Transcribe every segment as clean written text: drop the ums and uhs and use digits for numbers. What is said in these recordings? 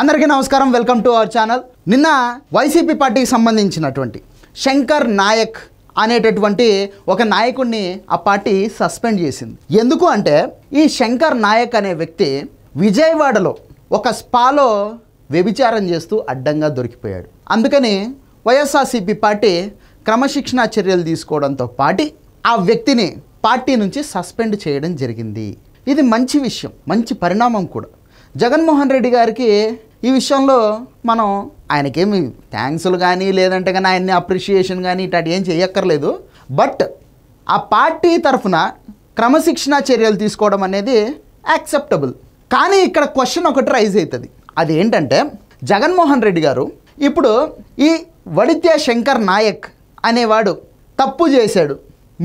అందరికీ నమస్కారం, welcome to our channel. నిన్న వైసీపీ పార్టీకి సంబంధించినటువంటి శంకర్ నాయక్ అనేటటువంటి ఒక నాయకుడిని ఆ పార్టీ సస్పెండ్ చేసింది. ఎందుకు అంటే ఈ శంకర్ నాయక్ అనే వ్యక్తి విజయవాడలో ఒక స్పాలో వ్యభిచారం చేస్తూ అడ్డంగా దొరికిపోయాడు. అందుకని వైఎస్ఆర్సీపీ పార్టీ క్రమశిక్షణా చర్యలు తీసుకోవడంతో పాటు ఆ వ్యక్తిని పార్టీ నుంచి సస్పెండ్ చేయడం జరిగింది. ఇది మంచి విషయం, మంచి పరిణామం కూడా. జగన్మోహన్ రెడ్డి గారికి ఈ విషయంలో మనం ఆయనకేమి థ్యాంక్స్లు కానీ లేదంటే కానీ ఆయన్ని అప్రిషియేషన్ కానీ ఇట్లాంటి ఏం చేయక్కర్లేదు. బట్ ఆ పార్టీ తరఫున క్రమశిక్షణా చర్యలు తీసుకోవడం అనేది యాక్సెప్టబుల్. కానీ ఇక్కడ క్వశ్చన్ ఒకటి రైజ్ అవుతుంది. అది ఏంటంటే జగన్మోహన్ రెడ్డి గారు ఇప్పుడు ఈ వడిత్య శంకర్ నాయక్ అనేవాడు తప్పు చేశాడు,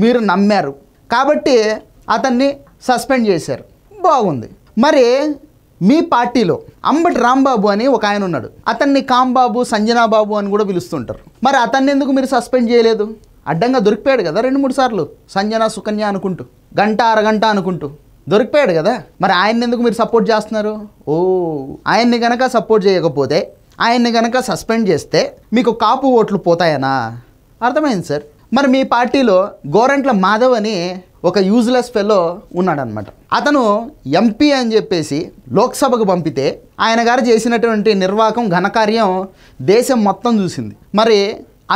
మీరు నమ్మారు కాబట్టి అతన్ని సస్పెండ్ చేశారు, బాగుంది. మరి మీ పార్టీలో అంబటి రాంబాబు అని ఒక ఆయన ఉన్నాడు, అతన్ని కాంబాబు సంజనాబాబు అని కూడా పిలుస్తుంటారు. మరి అతన్ని ఎందుకు మీరు సస్పెండ్ చేయలేదు? అడ్డంగా దొరికిపోయాడు కదా 2-3 సార్లు, సంజన సుకన్య అనుకుంటూ, గంట అరగంట అనుకుంటూ దొరికిపోయాడు కదా. మరి ఆయన్ని ఎందుకు మీరు సపోర్ట్ చేస్తున్నారు? ఆయన్ని కనుక సపోర్ట్ చేయకపోతే, ఆయన్ని కనుక సస్పెండ్ చేస్తే మీకు కాపు ఓట్లు పోతాయనా? అర్థమైంది సార్. మరి మీ పార్టీలో గోరంట్ల మాధవ్ అని ఒక యూజ్లెస్ ఫెలో ఉన్నాడనమాట. అతను ఎంపీ అని చెప్పేసి లోక్సభకు పంపితే ఆయన గారు చేసినటువంటి నిర్వాహకం ఘనకార్యం దేశం మొత్తం చూసింది. మరి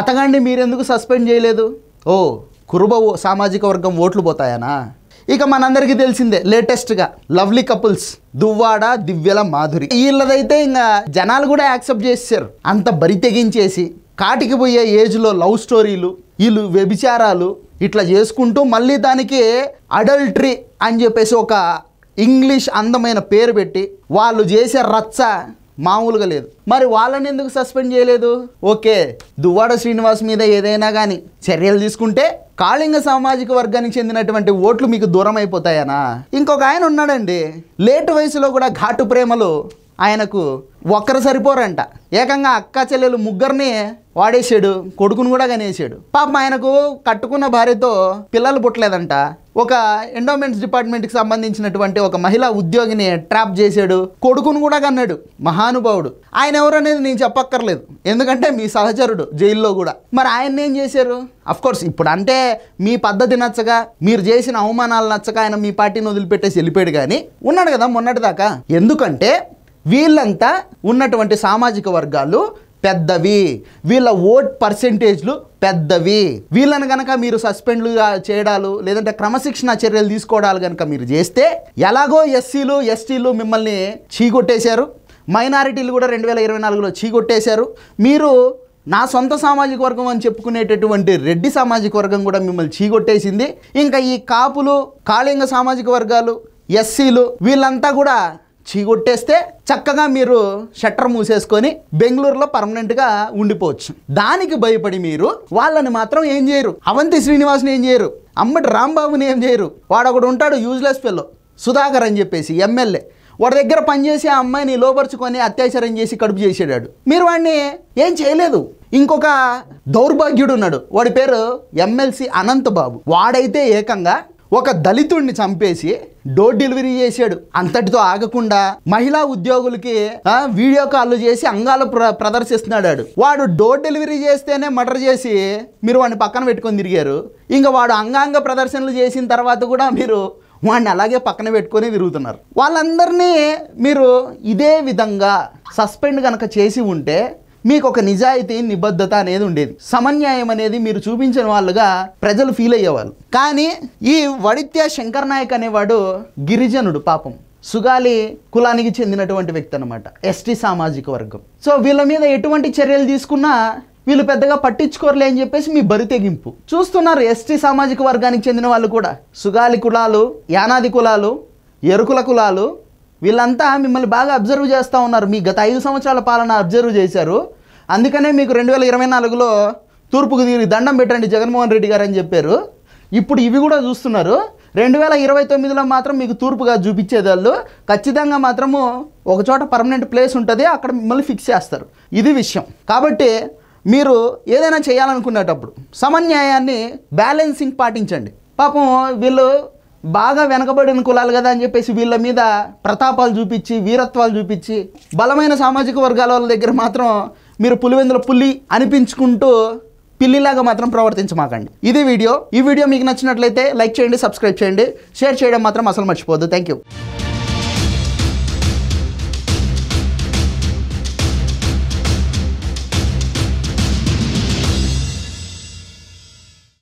అతగాన్ని మీరెందుకు సస్పెండ్ చేయలేదు? కురుబ సామాజిక వర్గం ఓట్లు పోతాయనా? ఇక మనందరికీ తెలిసిందే లేటెస్ట్గా లవ్లీ కపుల్స్ దువ్వాడ దివ్యల మాధురి, వీళ్ళదైతే ఇంకా జనాలు కూడా యాక్సెప్ట్ చేశారు. అంత బరి తెగించేసి కాటికి పోయే ఏజ్లో లవ్ స్టోరీలు, వీళ్ళు వ్యభిచారాలు ఇట్లా చేసుకుంటూ మళ్ళీ దానికి అడల్టరీ అని చెప్పేసి ఒక ఇంగ్లీష్ అందమైన పేరు పెట్టి వాళ్ళు చేసే రచ్చ మామూలుగా లేదు. మరి వాళ్ళని ఎందుకు సస్పెండ్ చేయలేదు? ఓకే, దువ్వాడ శ్రీనివాస్ మీద ఏదైనా కానీ చర్యలు తీసుకుంటే కాళింగ సామాజిక వర్గానికి చెందినటువంటి ఓట్లు మీకు దూరం అయిపోతాయనా? ఇంకొక ఆయన ఉన్నాడండి, లేటు వయసులో కూడా ఘాటు ప్రేమలు ఆయనకు ఒక్కరు సరిపోరంట, ఏకంగా అక్క చెల్లెలు ముగ్గురిని వాడేసాడు, కొడుకును కూడా కనేసాడు. పాపం ఆయనకు కట్టుకున్న భార్యతో పిల్లలు పుట్టలేదంట. ఒక ఎండోమెంట్స్ డిపార్ట్మెంట్కి సంబంధించినటువంటి ఒక మహిళా ఉద్యోగిని ట్రాప్ చేశాడు, కొడుకును కూడా కన్నాడు. మహానుభావుడు. ఆయన ఎవరనేది నేను చెప్పక్కర్లేదు, ఎందుకంటే మీ సహచరుడు జైల్లో కూడా. మరి ఆయన్ని ఏం చేశారు? అఫ్కోర్స్ ఇప్పుడు అంటే మీ పద్ధతి నచ్చగా, మీరు చేసిన అవమానాలు నచ్చక ఆయన మీ పార్టీని వదిలిపెట్టేసి వెళ్ళిపోయాడు. కానీ ఉన్నాడు కదా మొన్నటిదాకా. ఎందుకంటే వీళ్ళంతా ఉన్నటువంటి సామాజిక వర్గాలు పెద్దవి, వీళ్ళ ఓట్ పర్సెంటేజ్లు పెద్దవి. వీళ్ళని కనుక మీరు సస్పెండ్లు చేయడాలు లేదంటే క్రమశిక్షణ చర్యలు తీసుకోవడాలు కనుక మీరు చేస్తే, ఎలాగో ఎస్సీలు ఎస్టీలు మిమ్మల్ని చీకొట్టేశారు, మైనారిటీలు కూడా 2024లో చీకొట్టేశారు. మీరు నా సొంత సామాజిక వర్గం అని చెప్పుకునేటటువంటి రెడ్డి సామాజిక వర్గం కూడా మిమ్మల్ని చీకొట్టేసింది. ఇంకా ఈ కాపులు, కాళింగ సామాజిక వర్గాలు, ఎస్సీలు వీళ్ళంతా కూడా చీకొట్టేస్తే చక్కగా మీరు షట్టర్ మూసేసుకొని బెంగళూరులో పర్మనెంట్గా ఉండిపోవచ్చు. దానికి భయపడి మీరు వాళ్ళని మాత్రం ఏం చేయరు. అవంతి శ్రీనివాస్ని ఏం చేయరు, అంబటి రాంబాబుని ఏం చేయరు. వాడొకడు ఉంటాడు యూజ్లెస్ ఫెలో సుధాకర్ అని చెప్పేసి ఎమ్మెల్యే, వాడి దగ్గర పనిచేసి ఆ అమ్మాయిని లోపరుచుకొని అత్యాచారం చేసి కడుపు చేసాడు. మీరు వాడిని ఏం చేయలేదు. ఇంకొక దౌర్భాగ్యుడు ఉన్నాడు, వాడి పేరు ఎమ్మెల్సీ అనంతబాబు. వాడైతే ఏకంగా ఒక దళితుడిని చంపేసి డోర్ డెలివరీ చేశాడు. అంతటితో ఆగకుండా మహిళా ఉద్యోగులకి వీడియో కాల్ చేసి అంగాలు ప్రదర్శిస్తున్నాడు. వాడు డోర్ డెలివరీ చేస్తేనే మర్డర్ చేసి మీరు వాడిని పక్కన పెట్టుకొని తిరిగారు. ఇంకా వాడు అంగాంగ ప్రదర్శనలు చేసిన తర్వాత కూడా మీరు వాడిని అలాగే పక్కన పెట్టుకొని తిరుగుతున్నారు. వాళ్ళందరినీ మీరు ఇదే విధంగా సస్పెండ్ కనుక చేసి ఉంటే మీకు ఒక నిజాయితీ, నిబద్ధత అనేది ఉండేది. సమన్యాయం అనేది మీరు చూపించిన వాళ్ళుగా ప్రజలు ఫీల్ అయ్యేవాళ్ళు. కానీ ఈ వడిత్య శంకర్ నాయక్ అనేవాడు గిరిజనుడు, పాపం సుగాలి కులానికి చెందినటువంటి వ్యక్తి అనమాట, ఎస్టీ సామాజిక వర్గం. సో వీళ్ళ మీద ఎటువంటి చర్యలు తీసుకున్నా వీళ్ళు పెద్దగా పట్టించుకోరలే అని చెప్పేసి మీ బరి తెగింపు చూస్తున్నారు. ఎస్టీ సామాజిక వర్గానికి చెందిన వాళ్ళు కూడా, సుగాలి కులాలు, యానాది కులాలు, ఎరుకుల కులాలు, వీళ్ళంతా మిమ్మల్ని బాగా అబ్జర్వ్ చేస్తూ ఉన్నారు. మీ గత 5 సంవత్సరాల పాలన అబ్జర్వ్ చేశారు. అందుకనే మీకు 2024లో తూర్పుకు తీరి దండం పెట్టండి జగన్మోహన్ రెడ్డి గారు అని చెప్పారు. ఇప్పుడు ఇవి కూడా చూస్తున్నారు. 2029లో మాత్రం మీకు తూర్పుగా చూపించేదాళ్ళు ఖచ్చితంగా మాత్రము ఒక చోట పర్మనెంట్ ప్లేస్ ఉంటుంది, అక్కడ మిమ్మల్ని ఫిక్స్ చేస్తారు. ఇది విషయం. కాబట్టి మీరు ఏదైనా చేయాలనుకునేటప్పుడు సమన్యాయాన్ని, బ్యాలెన్సింగ్ పాటించండి. పాపం వీళ్ళు బాగా వెనకబడిన కులాలు కదా అని చెప్పేసి వీళ్ళ మీద ప్రతాపాలు చూపించి వీరత్వాలు చూపించి బలమైన సామాజిక వర్గాల వాళ్ళ దగ్గర మాత్రం మీరు పులివెందుల పులి అనిపించుకుంటూ పిల్లిలాగా మాత్రం ప్రవర్తించమాకండి. ఇది వీడియో. ఈ వీడియో మీకు నచ్చినట్లయితే లైక్ చేయండి, సబ్స్క్రైబ్ చేయండి, షేర్ చేయడం మాత్రం అసలు మర్చిపోవద్దు. Thank you.